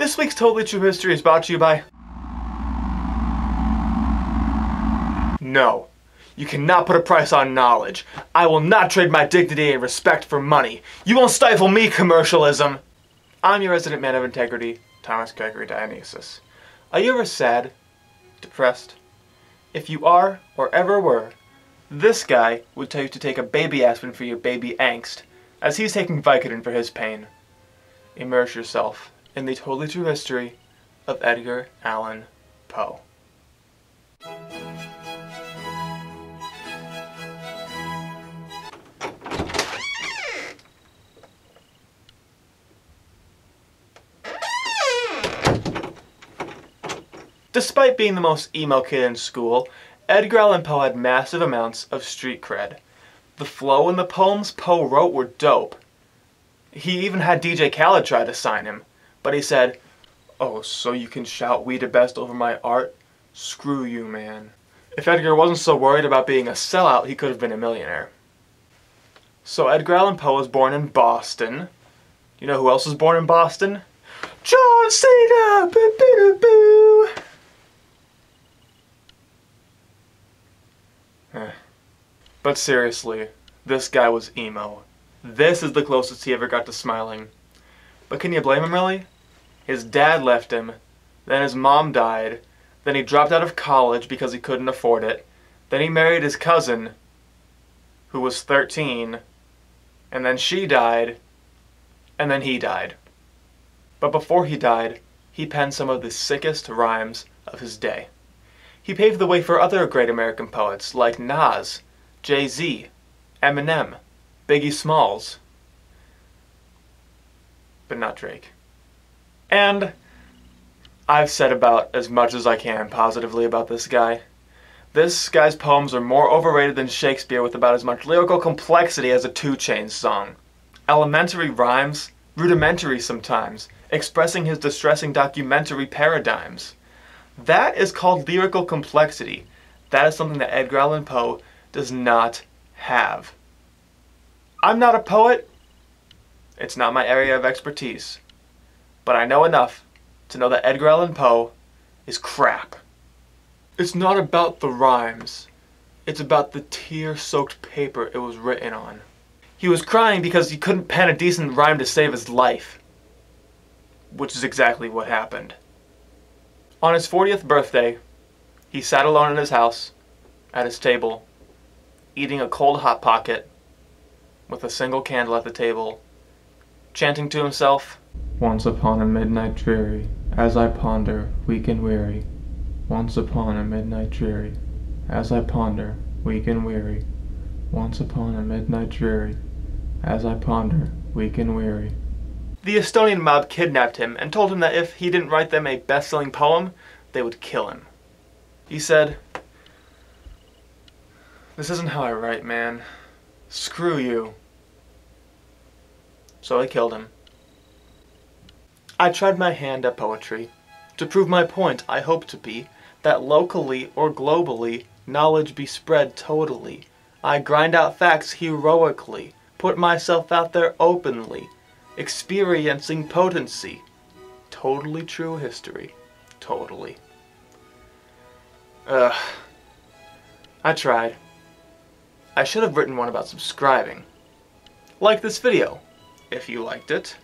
This week's Totally True History is brought to you by... No. You cannot put a price on knowledge. I will not trade my dignity and respect for money. You won't stifle me, commercialism! I'm your resident man of integrity, Thomas Gregory Dionysus. Are you ever sad? Depressed? If you are, or ever were, this guy would tell you to take a baby aspirin for your baby angst, as he's taking Vicodin for his pain. Immerse yourself in the totally true history of Edgar Allan Poe. Despite being the most emo kid in school, Edgar Allan Poe had massive amounts of street cred. The flow in the poems Poe wrote were dope. He even had DJ Khaled try to sign him, but he said, "Oh, so you can shout 'We the best' over my art? Screw you, man." If Edgar wasn't so worried about being a sellout, he could have been a millionaire. So Edgar Allan Poe was born in Boston. You know who else was born in Boston? John Cena! Boo-boo-boo! But seriously, this guy was emo. This is the closest he ever got to smiling. But can you blame him, really? His dad left him, then his mom died, then he dropped out of college because he couldn't afford it, then he married his cousin, who was 13, and then she died, and then he died. But before he died, he penned some of the sickest rhymes of his day. He paved the way for other great American poets like Nas, Jay-Z, Eminem, Biggie Smalls, but not Drake. And I've said about as much as I can positively about this guy. This guy's poems are more overrated than Shakespeare, with about as much lyrical complexity as a 2 Chainz song. Elementary rhymes, rudimentary sometimes, expressing his distressing documentary paradigms. That is called lyrical complexity. That is something that Edgar Allan Poe does not have. I'm not a poet. It's not my area of expertise. But I know enough to know that Edgar Allan Poe is crap. It's not about the rhymes. It's about the tear-soaked paper it was written on. He was crying because he couldn't pen a decent rhyme to save his life. Which is exactly what happened. On his 40th birthday, he sat alone in his house, at his table, eating a cold Hot Pocket, with a single candle at the table, chanting to himself, "Once upon a midnight dreary, as I ponder, weak and weary. Once upon a midnight dreary, as I ponder, weak and weary. Once upon a midnight dreary, as I ponder, weak and weary." The Estonian mob kidnapped him and told him that if he didn't write them a best-selling poem, they would kill him. He said, "This isn't how I write, man. Screw you." So they killed him. I tried my hand at poetry. To prove my point, I hope to be that locally or globally, knowledge be spread totally. I grind out facts heroically, put myself out there openly, experiencing potency. Totally true history. Totally. I tried. I should have written one about subscribing. Like this video, if you liked it.